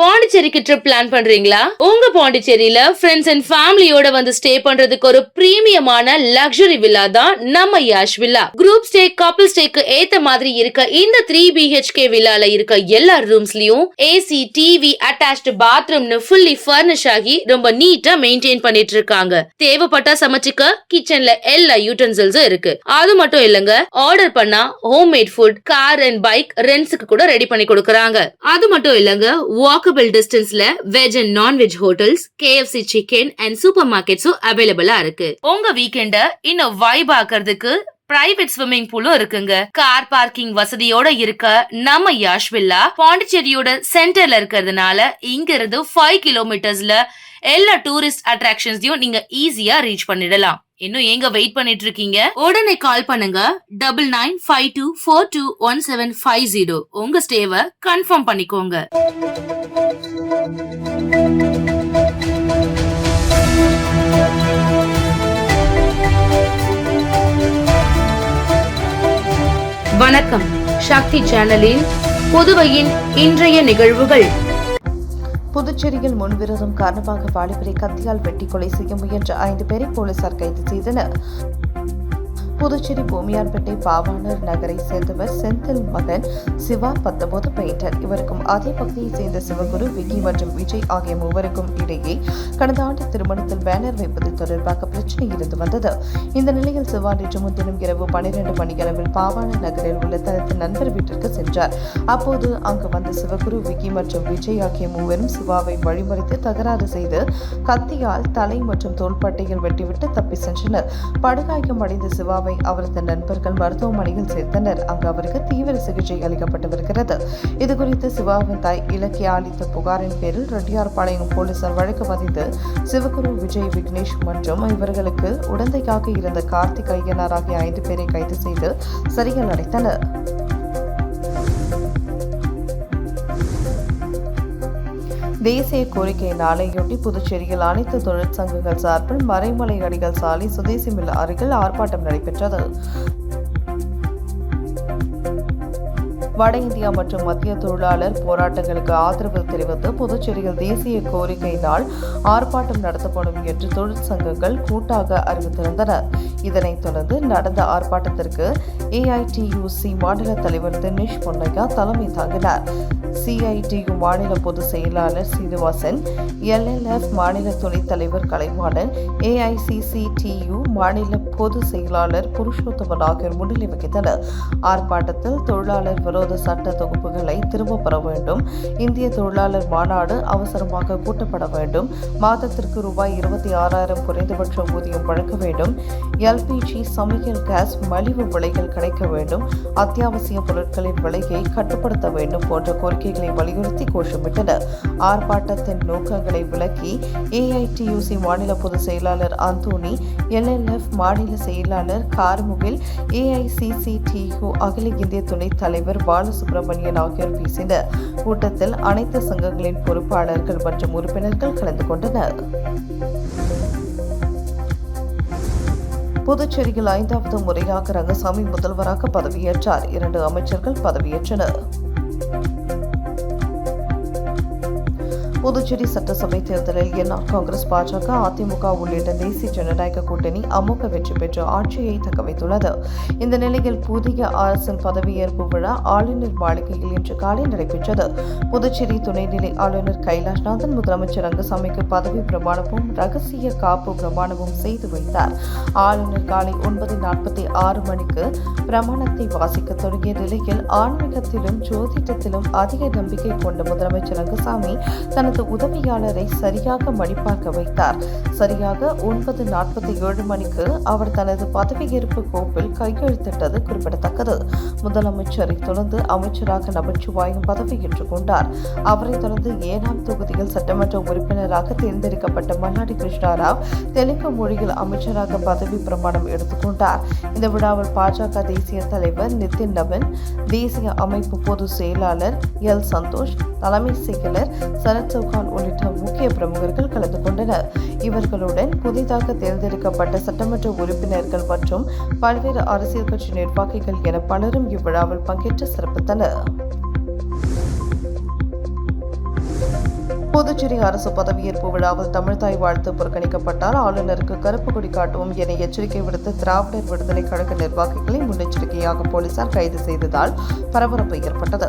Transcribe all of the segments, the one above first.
பாண்டிச்சேரிக்கு trip plan பண்றீங்களா? உங்க பாண்டிச்சேரியில ஃப்ரெண்ட்ஸ் அண்ட் ஃபேமிலியோட வந்து ஸ்டே பண்றதுக்கு ஒரு பிரீமியமான லக்ஸரி வில்லா தான் நம்ம Yash villa. Group stay, couple ஸ்டேக்கு ஏத்த மாதிரி இருக்க இந்த 3 BHK வில்லால இருக்க எல்லா ரூம்ஸ்லயும் ஏசி, டிவி, அட்டாச்டு பாத்ரூம்னு ஃபுல்லி ஃபர்னிஷ் ஆகி ரொம்ப நீட்டா மெயின்டைன் பண்ணிட்டு இருக்காங்க. தேவைப்பட்டா சமைச்சுக்க கிச்சன்ல எல்லா யூட்டன்சில்ஸும் இருக்கு. அது மட்டும் இல்லங்க, ஆர்டர் பண்ணா homemade food, car and bike ரெண்ட்ஸ்க்கு கூட ரெடி பண்ணி கொடுக்கறாங்க. அது மட்டும் இல்லங்க, வாக்கபிள் டிஸ்டன்ஸ்ல veg and nonveg hotels, KFC chicken and super மார்க்கெட்ஸும் அவைலபிளா இருக்கு. உங்க வீக்கெண்ட இன்னும் வைப் ஆக்குறதுக்கு பிரைவேட் ஸ்விம்மிங் பூலும் இருக்குங்க. கார் பார்க்கிங் வசதியோட இருக்க நம்ம யாஷ் வில்லா பாண்டிச்சேரியோட சென்டர்ல இருக்கிறதுனால இங்க இருந்து 5 கிலோமீட்டர்ஸ்ல எல்லா டூரிஸ்ட் அட்ராக்ஷன்ஸையும் நீங்க ஈஸியா ரீச் பண்ணிடலாம். இன்னும் எங்க வெயிட் பண்ணிட்டு இருக்கீங்க? உடனே கால் பண்ணுங்க 9952421750. உங்க ஸ்டேவை கன்ஃபார்ம் பண்ணிக்கோங்க. வணக்கம். சக்தி சேனலில் புதுவையின் இன்றைய நிகழ்வுகள். புதுச்சேரியில் முன்விரோதம் காரணமாக வாலிபரை கத்தியால் வெட்டி கொலை செய்ய முயன்ற 5 பேரை போலீசார் கைது செய்தனர். புதுச்சேரி பூமியார்பேட்டை பாவாணர் நகரை சேர்ந்தவர் செந்தில் மகன் சிவா 19 பெயிண்டர். இவருக்கும் அதே பகுதியை சேர்ந்த சிவகுரு, விக்கி மற்றும் விஜய் ஆகிய மூவருக்கும் இடையே கடந்த ஆண்டு திருமணத்தில் பேனர் வைப்பது தொடர்பாக பிரச்சனை இருந்து வந்தது. இந்த நிலையில் சிவா நேற்று முன்தினம் இரவு 12 மணியளவில் பாவாணர் நகரில் உள்ள தனது நண்பர் வீட்டிற்கு சென்றார். அப்போது அங்கு வந்த சிவகுரு, விக்கி மற்றும் விஜய் ஆகிய மூவரும் சிவாவை வழிமறித்து தகராறு செய்து கத்தியால் தலை மற்றும் தோள்பட்டையில் வெட்டிவிட்டு தப்பி சென்றனர். படுகாயம் அடைந்த சிவாவை அவரது நண்பர்கள் மருத்துவமனையில் சேர்த்தனர். அங்கு அவருக்கு தீவிர சிகிச்சை அளிக்கப்பட்டு வருகிறது. இதுகுறித்து சிவாவின் தாய் இலக்கிய அளித்த புகாரின் பேரில் ரெட்டியார்பாளையம் போலீசார் வழக்கு பதிந்து சிவகுரு, விஜய், விக்னேஷ் மற்றும் இவர்களுக்கு உடந்தையாக இருந்த கார்த்திக் ஐயனார் ஆகிய 5 பேரை கைது செய்து சிறையில் அடைத்தனர். தேசிய கோரிக்கை நாளையொட்டி புதுச்சேரியில் அனைத்து தொழிற்சங்கங்கள் சார்பில் மறைமலை அடிகள் சாலை சுதேசி மில் அருகில் ஆர்ப்பாட்டம் நடைபெற்றது. வட இந்தியா மற்றும் மத்திய தொழிலாளர் போராட்டங்களுக்கு ஆதரவு தெரிவித்து புதுச்சேரியில் தேசிய கோரிக்கை நாள் ஆர்ப்பாட்டம் நடத்தப்படும் என்று தொழிற்சங்கங்கள் கூட்டாக அறிவித்திருந்தன. இதனைத் தொடர்ந்து நடந்த ஆர்ப்பாட்டத்திற்கு AITUC மாநில தலைவர் தினேஷ் பொன்னையா தலைமை தாங்கினார். CITU மாநில பொதுச் செயலாளர் சீனிவாசன், LLF மாநில துணைத் தலைவர் கலைவாணன், AICCTU மாநில பொதுச் செயலாளர் புருஷோத்தமன் ஆகியோர் முன்னிலை வகித்தனர். ஆர்ப்பாட்டத்தில் தொழிலாளர் விரோத சட்ட தொகுப்புகளை திரும்பப் பெற வேண்டும், இந்திய தொழிலாளர் மாநாடு அவசரமாக கூட்டப்பட வேண்டும், மாதத்திற்கு ரூபாய் 26,000 குறைந்தபட்ச ஊதியம் வழங்க வேண்டும், LPG சமையல் கேஸ் மலிவு விலைகள் கிடைக்க வேண்டும், அத்தியாவசிய பொருட்களின் விலையை கட்டுப்படுத்த வேண்டும் போன்ற கோரிக்கைகளை வலியுறுத்தி கோஷமிட்டனர். ஆர்ப்பாட்டத்தின் நோக்கங்களை விளக்கி AITUC மாநில பொதுச் செயலாளர் அந்தோனி, LLF மாநில செயலாளர் கார்முகில், AICCTU அகில இந்திய துணைத் தலைவர் பாலசுப்ரமணியன் ஆகியோர் பேசினர். கூட்டத்தில் அனைத்து சங்கங்களின் பொறுப்பாளர்கள் மற்றும் உறுப்பினர்கள் கலந்து கொண்டனர். புதுச்சேரியில் 5வது முறையாக ரங்கசாமி முதல்வராக பதவியேற்றார். 2 அமைச்சர்கள் பதவியேற்றனர். புதுச்சேரி சட்டசபை தேர்தலில் என்ஆர் காங்கிரஸ், பாஜக, அதிமுக உள்ளிட்ட தேசிய ஜனநாயக கூட்டணி அமோக வெற்றி பெற்று ஆட்சியை தக்கவைத்துள்ளது. இந்த நிலையில் புதிய அரசின் பதவியேற்பு விழா ஆளுநர் மாளிகையில் இன்று காலை நடைபெற்றது. புதுச்சேரி துணைநிலை ஆளுநர் கைலாஷ்நாதன் முதலமைச்சர் ரங்கசாமிக்கு பதவி பிரமாணமும் ரகசிய காப்பு பிரமாணமும் செய்து வைத்தார். ஆளுநர் காலை 9:46 மணிக்கு பிரமாணத்தை வாசிக்க தொடங்கிய நிலையில் ஆன்மீகத்திலும் ஜோதிடத்திலும் அதிக நம்பிக்கை கொண்ட முதலமைச்சர் ரங்கசாமி தனது உதவியாளரை சரியாக மணிப்பாக்க வைத்தார். சரியாக 9:47 மணிக்கு அவர் தனது பதவியேற்பு கோப்பில் கையெழுத்திட்டது குறிப்பிடத்தக்கது. முதலமைச்சரை தொடர்ந்து அமைச்சராக நமச்சிவாயம் பதவியேற்றுக் கொண்டார். அவரைத் தொடர்ந்து 7ஆம் தொகுதியில் சட்டமன்ற உறுப்பினராக தேர்ந்தெடுக்கப்பட்ட மல்லாடி கிருஷ்ணாராவ் தெலுங்கு மொழியில் அமைச்சராக பதவி பிரமாணம் எடுத்துக் கொண்டார். இந்த விழாவில் பாஜக தேசிய தலைவர் நிதின் நவீன், தேசிய அமைப்பு பொதுச் செயலாளர் எல் சந்தோஷ், தலைமை செயலர் சரத் சௌகான் உள்ளிட்ட முக்கிய பிரமுகர்கள் கலந்து கொண்டனர். இவர்களுடன் புதிதாக தேர்ந்தெடுக்கப்பட்ட சட்டமன்ற உறுப்பினர்கள் மற்றும் பல்வேறு அரசியல் கட்சி நிர்வாகிகள் என பலரும் இவ்விழாவில் பங்கேற்று சிறப்பித்தனர். புதுச்சேரி அரசு பதவியேற்பு விழாவில் தமிழ்தாய் வாழ்த்து புறக்கணிக்கப்பட்டால் ஆளுநருக்கு கருப்பு கொடி காட்டுவோம் என எச்சரிக்கை விடுத்த திராவிடர் விடுதலை கழக நிர்வாகிகளை முன்னெச்சரிக்கையாக போலீசார் கைது செய்ததால் பரபரப்பு ஏற்பட்டது.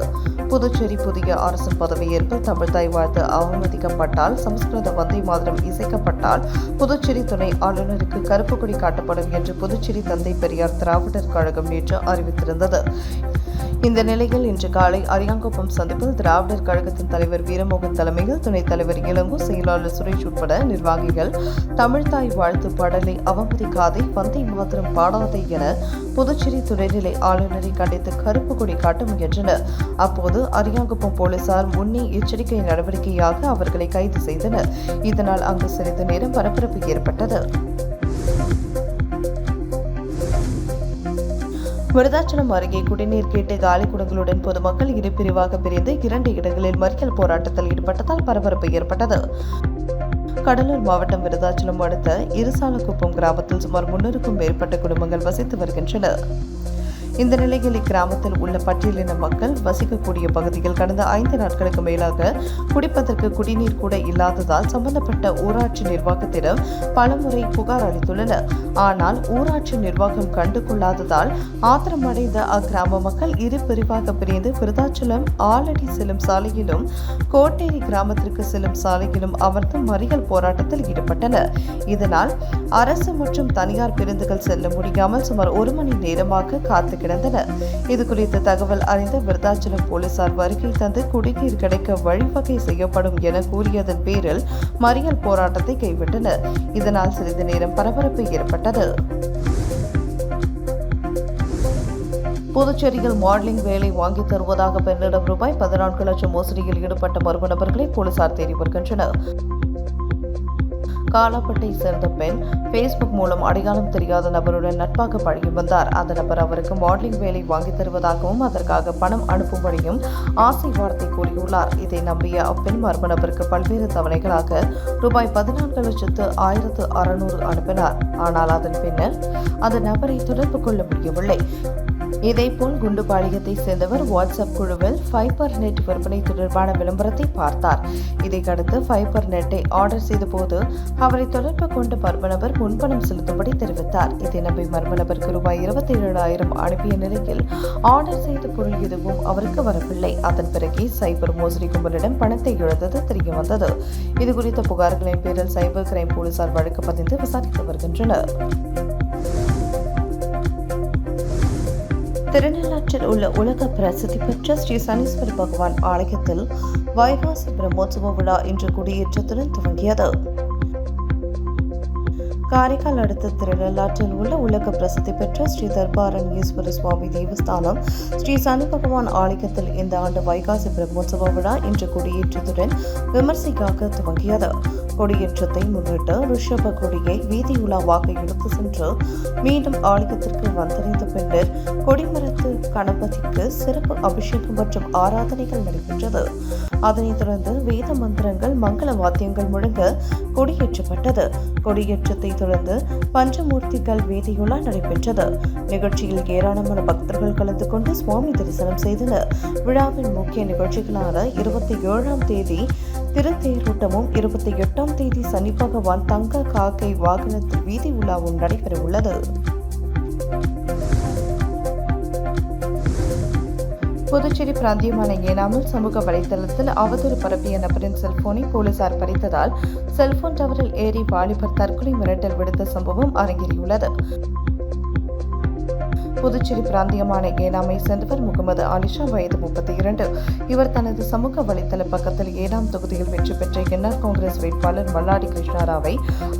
புதுச்சேரி புதிய அரசின் பதவியேற்பில் தமிழ்தாய் வாழ்த்து அவமதிக்கப்பட்டால், சமஸ்கிருத வந்தே மாதரம் இசைக்கப்பட்டால் புதுச்சேரி துணை ஆளுநருக்கு கருப்பு கொடி காட்டப்படும் என்று புதுச்சேரி தந்தை பெரியார் திராவிடர் கழகம் நேற்று அறிவித்திருந்தது. இந்த நிலையில் இன்று காலை அரியாங்குப்பம் சந்திப்பில் திராவிடர் கழகத்தின் தலைவர் வீரமோகன் தலைமையில் துணைத் தலைவர் இளங்கோ, செயலாளர் சுரேஷ் உட்பட நிர்வாகிகள் தமிழ்தாய் வாழ்த்து பாடலை அவமதிக்காதே, வந்தே மாதரம் பாடாதே என புதுச்சேரி துணைநிலை ஆளுநரை கண்டித்து கருப்பு கொடி காட்ட முயன்றனர். அப்போது அரியாங்குப்பம் போலீசார் முன்னே எச்சரிக்கை நடவடிக்கையாக அவர்களை கைது செய்தனர். இதனால் அங்கு சிறிது நேரம் பரபரப்பு ஏற்பட்டது. விருதாச்சலம் அருகே குடிநீர் கேட்டு காலி குடங்களுடன் பொதுமக்கள் இரு பிரிவாக பிரிந்து 2 இடங்களில் மறியல் போராட்டத்தில் ஈடுபட்டதால் பரபரப்பு ஏற்பட்டது. கடலூர் மாவட்டம் விருதாச்சலம் அடுத்த இருசாலக்குப்பம் கிராமத்தில் சுமார் 300க்கும் மேற்பட்ட குடும்பங்கள் வசித்து வருகின்றனர். இந்த நிலையில் இக்கிராமத்தில் உள்ள பட்டியலின மக்கள் வசிக்கக்கூடிய பகுதியில் கடந்த 5 நாட்களுக்கு மேலாக குடிப்பதற்கு குடிநீர் கூட இல்லாததால் சம்பந்தப்பட்ட ஊராட்சி நிர்வாகத்திடம் பலமுறை புகார் அளித்துள்ளனர். ஆனால் ஊராட்சி நிர்வாகம் கண்டுகொள்ளாததால் ஆத்திரமடைந்த அக்கிராம மக்கள் இரு பிரிவாக பிரிந்து விருதாச்சலம் ஆலடி செல்லும் சாலையிலும் கோட்டேரி கிராமத்திற்கு செல்லும் சாலையிலும் அமர்ந்து மறியல் போராட்டத்தில் ஈடுபட்டனர். இதனால் அரசு மற்றும் தனியார் பேருந்துகள் செல்ல முடியாமல் சுமார் 1 மணி நேரமாக காத்து கிடந்தனர். இதுகுறித்து தகவல் அறிந்த விருதாச்சலம் போலீசார் வருகை தந்து குடிநீர் கிடைக்க வழிவகை செய்யப்படும் என கூறியதன் பேரில் மறியல் போராட்டத்தை கைவிட்டனர். இதனால் சிறிது நேரம் பரபரப்பு ஏற்பட்டது. புதுச்சேரியில் மாடலிங் வேலை வாங்கி தருவதாக பெண்ணிடம் ரூபாய் 14 லட்சம் மோசடியில் ஈடுபட்ட மர்ம நபர்களை போலீசார் தேடி வருகின்றனர். காலாப்பட்டை சேர்ந்த பெண் பேஸ்புக் மூலம் அடையாளம் தெரியாத நபருடன் நட்பாக பழகி வந்தார். அந்த நபர் அவருக்கு மாடலிங் வேலை வாங்கி தருவதாகவும் அதற்காக பணம் அனுப்பும்படியும் ஆசை வார்த்தை கூறியுள்ளார். இதை நம்பிய அப்பெண் மர்ம நபருக்கு பல்வேறு தவணைகளாக ரூபாய் 14,600 அனுப்பினார். ஆனால் அதன் பின்னர் அந்த நபரை தொடர்பு கொள்ள முடியவில்லை. இதேபோல் குண்டுபாளையத்தை சேர்ந்தவர் வாட்ஸ்அப் குழுவில் ஃபைபர் நெட் விற்பனை தொடர்பான விளம்பரத்தை பார்த்தார். இதையடுத்து ஃபைபர் நெட்டை ஆர்டர் செய்தபோது அவரை தொடர்பு கொண்ட மர்ம நபர் முன்பணம் செலுத்தும்படி தெரிவித்தார். இதை நம்பி மர்ம நபருக்கு ரூபாய் 27,000 அனுப்பிய நிலையில் ஆர்டர் செய்த பொருள் எதுவும் அவருக்கு வரவில்லை. அதன் பிறகு சைபர் மோசடி கும்பலிடம் பணத்தை இழந்தது தெரியவந்தது. இதுகுறித்த புகார்களின் பேரில் சைபர் கிரைம் போலீசார் வழக்கு பதிந்து விசாரித்து வருகின்றனர். திருநள்ளாற்றில் உள்ள உலக பிரசித்தி பெற்ற ஸ்ரீ சனீஸ்வர பகவான் ஆலயத்தில் வைகாசி பிரம்மோற்சவ விழா இன்று கொடியேற்றத்துடன் துவங்கியது. காரைக்கால் அடுத்த திருநள்ளாற்றில் உள்ள உலக பிரசித்தி பெற்ற ஸ்ரீ தர்பாரண்யேஸ்வர சுவாமி தேவஸ்தானம் ஸ்ரீ சனி பகவான் ஆலயத்தில் இந்த ஆண்டு வைகாசி பிரம்மோற்சவ விழா இன்று கொடியேற்றத்துடன் விமர்சையாக துவங்கியது. கொடியேற்றத்தை முன்னிட்டு ரிஷப கொடியை வீதியுலாவாக எடுத்து சென்று மீண்டும் ஆலயத்திற்கு வந்தடைந்த பின்னர் கொடிமரத்து கணபதிக்கு சிறப்பு அபிஷேகம் மற்றும் ஆராதனைகள் நடைபெற்றது. அதனைத் தொடர்ந்து வேத மந்திரங்கள், மங்கள வாத்தியங்கள் முழங்க கொடியேற்றப்பட்டது. கொடியேற்றத்தை தொடர்ந்து பஞ்சமூர்த்திகள் வீதியுலா நடைபெற்றது. நிகழ்ச்சியில் ஏராளமான பக்தர்கள் கலந்து கொண்டு சுவாமி தரிசனம் செய்தனர். விழாவின் முக்கிய நிகழ்ச்சிகளான 27ஆம் தேதி திருத்தேரோட்டமும் 28ஆம் தேதி சனி பகவான் தங்க காக்கை வாகனத்தில் வீதி உலாவும் நடைபெறவுள்ளது. புதுச்சேரி பிராந்தியமான ஏனாமில் சமூக வலைதளத்தில் அவதூறு பரப்பிய நபரின் செல்போனை போலீசார் பறித்ததால் செல்போன் டவரில் ஏறி வாலிபர் தற்கொலை மிரட்டல் விடுத்த சம்பவம் அரங்கேறியுள்ளது. புதுச்சேரி பிராந்தியமான ஏனாமை சேர்ந்தவர் முகமது ஆலிஷா, வயது 32. இவர் தனது சமூக வலைதள பக்கத்தில் ஏனாம் தொகுதியில் வெற்றி பெற்ற என்ஆர் காங்கிரஸ் வேட்பாளர் மல்லாடி கிருஷ்ணாராவை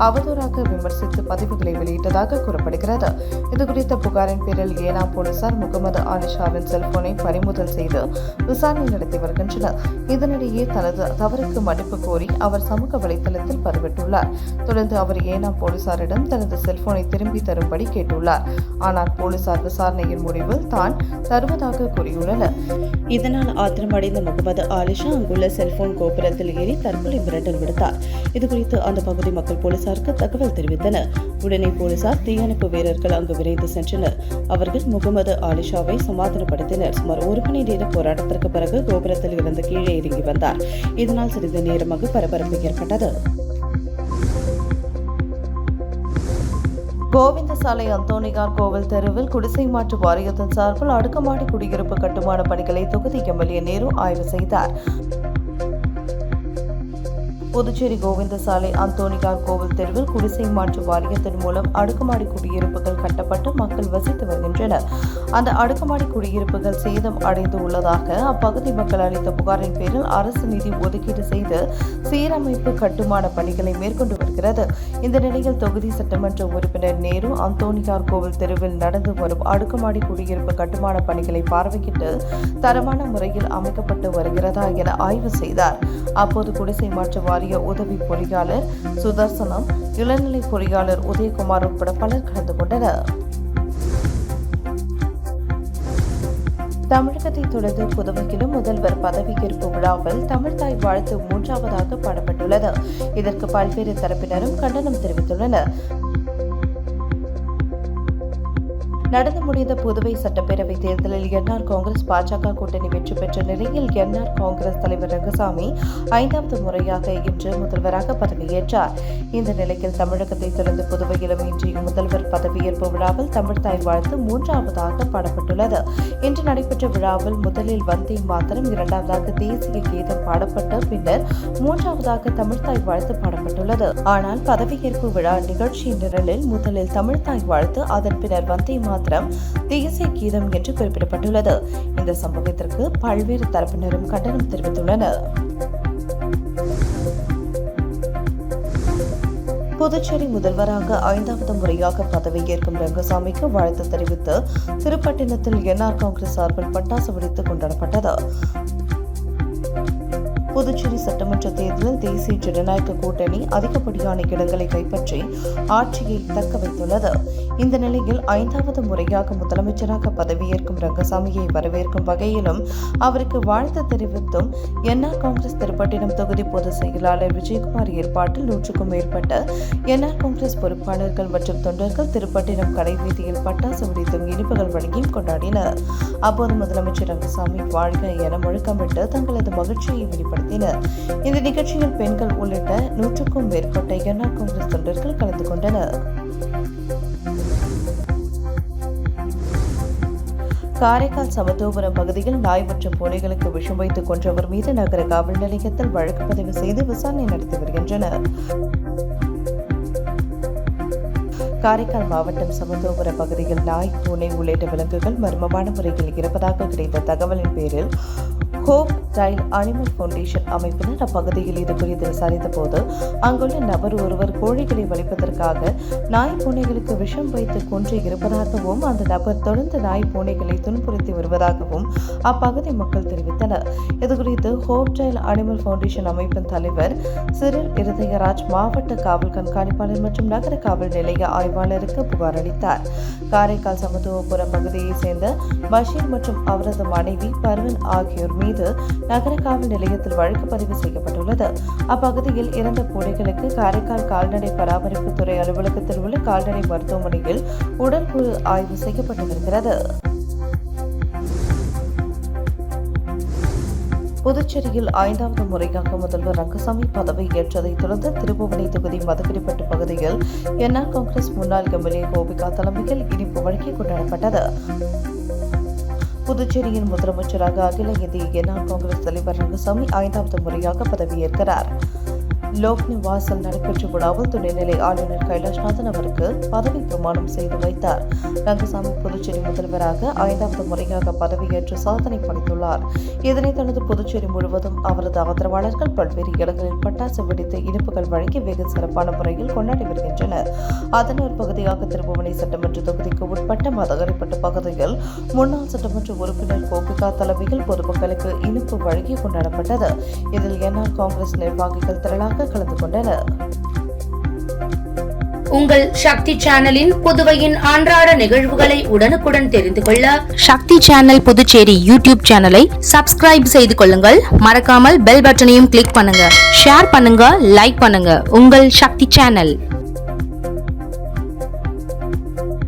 அவதூறாக விமர்சித்து பதிவுகளை வெளியிட்டதாக கூறப்படுகிறது. இதுகுறித்த புகாரின் பேரில் ஏனாம் போலீசார் முகமது ஆலிஷாவின் செல்போனை பறிமுதல் செய்து விசாரணை நடத்தி வருகின்றனர். இதனிடையே தனது தவறுக்கு மன்னிப்பு கோரி அவர் சமூக வலைதளத்தில் பதிவிட்டுள்ளார். தொடர்ந்து அவர் ஏனாம் போலீசாரிடம் தனது செல்போனை திரும்பி தரும்படி கேட்டுள்ளார். ஆனால் போலீசார் போலீசார் விசாரணையின் முடிவில் தான் தருவதாக கூறியுள்ளனர். இதனால் ஆத்திரமடைந்த முகமது ஆலிஷா அங்குள்ள செல்போன் கோபுரத்தில் ஏறி தற்கொலை மிரட்டல் விடுத்தார். இதுகுறித்து அந்த பகுதி மக்கள் போலீசாருக்கு தகவல் தெரிவித்தனர். உடனே போலீசார் தீயணைப்பு வீரர்கள் அங்கு விரைந்து சென்றனர். அவர்கள் முகமது ஆலிஷாவை சமாதானப்படுத்தினர். சுமார் 1 மணி நேர போராட்டத்திற்கு பிறகு கோபுரத்தில் இருந்து கீழே இறங்கி வந்தார். இதனால் சிறிது நேரமாக பரபரப்பு ஏற்பட்டது. கோவிந்தசாலை அந்தோணியார் கோவில் தெருவில் குடிசை மாற்று வாரியத்தின் சார்பில் அடுக்குமாடி குடியிருப்பு கட்டுமான பணிகளை தொகுதி எம்எல்ஏ நேரு ஆய்வு செய்தார். புதுச்சேரி கோவிந்தசாலை அந்தோணியார் கோவில் தெருவில் குடிசை மாற்று வாரியத்தின் மூலம் அடுக்குமாடி குடியிருப்புகள் கட்டப்பட்டு மக்கள் வசித்து வருகின்றனர். அந்த அடுக்குமாடி குடியிருப்புகள் சேதம் அடைந்து உள்ளதாக அப்பகுதி மக்கள் அளித்த புகாரின் பேரில் அரசு நிதி ஒதுக்கீடு செய்து சீரமைப்பு கட்டுமான பணிகளை மேற்கொண்டு வருகிறது. இந்த நிலையில் தொகுதி சட்டமன்ற உறுப்பினர் நேரு அந்தோணியார் கோவில் தெருவில் நடந்து வரும் அடுக்குமாடி குடியிருப்பு கட்டுமான பணிகளை பார்வையிட்டு தரமான முறையில் அமைக்கப்பட்டு வருகிறதா என ஆய்வு செய்தார். அப்போது குடிசை மாற்று வாரிய உதவி பொறியாளர் சுதர்சனம், இளநிலை பொறியாளர் உதயகுமார் உட்பட பலர் கலந்து கொண்டனர். தமிழகத்தை தொடர்ந்து புதுவையிலும் முதல்வர் பதவியேற்பு விழாவில் தமிழ்தாய் வாழ்த்து 3வது பாடப்பட்டுள்ளது. இதற்கு பல்வேறு தரப்பினரும் கண்டனம் தெரிவித்துள்ளனர். நடந்து முடிந்த புதுவை சட்டப்பேரவை தேர்தலில் என்ஆர் காங்கிரஸ் பாஜக கூட்டணி வெற்றி பெற்ற நிலையில் என்ஆர் காங்கிரஸ் தலைவர் ரங்கசாமி 5வது முறையாக இன்று முதல்வராக பதவியேற்றார். இந்த நிலையில் தமிழகத்தை தொடர்ந்து புதுவையிலும் இன்றைய முதல்வர் பதவியேற்பு விழாவில் தமிழ்தாய் வாழ்த்து 3வது பாடப்பட்டுள்ளது. இன்று நடைபெற்ற விழாவில் முதலில் வந்தே மாதரம், 2வது தேசிய கீதம் பாடப்பட்டு பின்னர் 3வது தமிழ்தாய் வாழ்த்து பாடப்பட்டுள்ளது. ஆனால் பதவியேற்பு விழா நிகழ்ச்சியின் நிரலில் முதலில் தமிழ்தாய் வாழ்த்து, அதன் பின்னர் வந்தே மாதரம், தேசிய கீதம் என்று குறிப்பிடப்பட்டுள்ளது. இந்த சம்பவத்திற்கு பல்வேறு தரப்பினரும் கண்டனம் தெரிவித்துள்ளனர். புதுச்சேரி முதல்வராக 5வது முறையாக பதவியேற்கும் ரங்கசாமிக்கு வாழ்த்து தெரிவித்து திருப்பட்டினத்தில் என்ஆர் காங்கிரஸ் சார்பில் பட்டாசு வெடித்து கொண்டாடப்பட்டது. புதுச்சேரி சட்டமன்ற தேர்தலில் தேசிய ஜனநாயக கூட்டணி அதிகப்படியான இடங்களை கைப்பற்றி ஆட்சியை தக்க வைத்துள்ளது. இந்த நிலையில் 5வது முறையாக முதலமைச்சராக பதவியேற்கும் ரங்கசாமியை வரவேற்கும் வகையிலும் அவருக்கு வாழ்த்து தெரிவித்தும் என்ஆர் காங்கிரஸ் திருப்பட்டினம் தொகுதி பொதுச் செயலாளர் விஜயகுமார் ஏற்பாட்டில் 100க்கும் மேற்பட்ட என்ஆர் காங்கிரஸ் பொறுப்பாளர்கள் மற்றும் தொண்டர்கள் திருப்பட்டினம் கடைவீதியில் பட்டாசு வெடித்தும் இனிப்புகள் வழங்கியும் கொண்டாடினர். அப்போது முதலமைச்சர் ரங்கசாமி வாழ்க என முழக்கமிட்டு தங்களது மகிழ்ச்சியை வெளிப்படுத்தினர். இந்த நிகழ்ச்சியில் பெண்கள் உள்ளிட்ட 100க்கும் மேற்பட்ட என்ஆர் காங்கிரஸ் தொண்டர்கள் கலந்து கொண்டனர். காரைக்கால் சமத்துவபுரம் பகுதியில் நாய் மற்றும் பூனைகளுக்கு விஷம் வைத்து கொன்றவர் மீது நகர காவல் நிலையத்தில் வழக்கு பதிவு செய்து விசாரணை நடத்தி வருகின்றனர். காரைக்கால் மாவட்டம் சமத்துவபுரம் பகுதியில் நாய், பூனை உள்ளிட்ட விலங்குகள் மர்மமான முறையில் இருப்பதாக கிடைத்த தகவலின் பேரில் ஹோப் சைல்ட் அனிமல் ஃபவுண்டேஷன் அமைப்பினர் அப்பகுதியில் இது குறித்து விசாரித்த போது அங்குள்ள நபர் ஒருவர் கோழிகளை வளர்ப்பதற்காக நாய், பூனைகளுக்கு விஷம் வைத்து கொன்று இருப்பதாகவும் அந்த நபர் தொடர்ந்து நாய், பூனைகளை துன்புறுத்தி வருவதாகவும் அப்பகுதி மக்கள் தெரிவித்தனர். இதுகுறித்து ஹோப் சைல்ட் அனிமல் ஃபவுண்டேஷன் அமைப்பின் தலைவர் சிறில் இருதயராஜ் மாவட்ட காவல் கண்காணிப்பாளர் மற்றும் நகர காவல் நிலைய ஆய்வாளருக்கு புகார் அளித்தார். காரைக்கால் சமத்துவபுரம் பகுதியைச் சேர்ந்த பஷீர் மற்றும் அவரது மனைவி பர்வன் ஆகியோர் மீது நகர காவல் நிலையத்தில் வழக்கு பதிவு செய்யப்பட்டுள்ளது. அப்பகுதியில் இறந்த பூனைகளுக்கு காரைக்கால் கால்நடை பராமரிப்பு துறை அலுவலகத்தில் உள்ள கால்நடை மருத்துவமனையில் உடல் குழு ஆய்வு செய்யப்பட்டு வருகிறது. புதுச்சேரியில் 5வது முறையாக முதல்வர் ரங்கசாமி பதவியேற்றதைத் தொடர்ந்து திருப்புவனை தொகுதி மதகுடிப்பட்டு பகுதியில் என்ஆர் காங்கிரஸ் முன்னாள் எம்எல்ஏ கோபிகா தலைமையில் இனிப்பு வழங்கி கொண்டாடப்பட்டது. புதுச்சேரியின் முதலமைச்சராக அகில இந்திய என்ஆர் காங்கிரஸ் தலைவர் ரங்கசாமி 5வது முறையாக பதவியேற்கிறார். லோக் நிவாஸில் நடைபெற்ற விழாவில் துணைநிலை ஆளுநர் கைலாஷ்நாதன் அவருக்கு பதவி பிரமாணம் செய்து வைத்தார். ரங்கசாமி புதுச்சேரி முதல்வராக 5வது முறையாக பதவியேற்று சாதனை படைத்துள்ளார். இதனைத் தொடர்ந்து புதுச்சேரி முழுவதும் அவரது ஆதரவாளர்கள் பல்வேறு இடங்களில் பட்டாசு வெடித்து இனிப்புகள் வழங்கி வெகு சிறப்பான முறையில் கொண்டாடி வருகின்றனர். அதன் ஒரு பகுதியாக திருப்புவனை சட்டமன்ற தொகுதிக்கு உட்பட்ட மதகரிப்பட்டு பகுதியில் முன்னாள் சட்டமன்ற உறுப்பினர் கோபிகா தலைமையில் பொதுமக்களுக்கு இனிப்பு வழங்கி கொண்டாடப்பட்டது. இதில் என்ஆர் காங்கிரஸ் நிர்வாகிகள் திரளாக கலந்து கொண்டனர். உங்கள் சக்தி சேனலின் புதுவையின் அன்றாட நிகழ்வுகளை உடனுக்குடன் தெரிந்து கொள்ள சக்தி சேனல் புதுச்சேரி யூடியூப் சேனலை சப்ஸ்கிரைப் செய்து கொள்ளுங்கள். மறக்காமல் பெல் பட்டனையும் கிளிக் பண்ணுங்க. ஷேர் பண்ணுங்க, லைக் பண்ணுங்க. உங்கள் சக்தி சேனல்.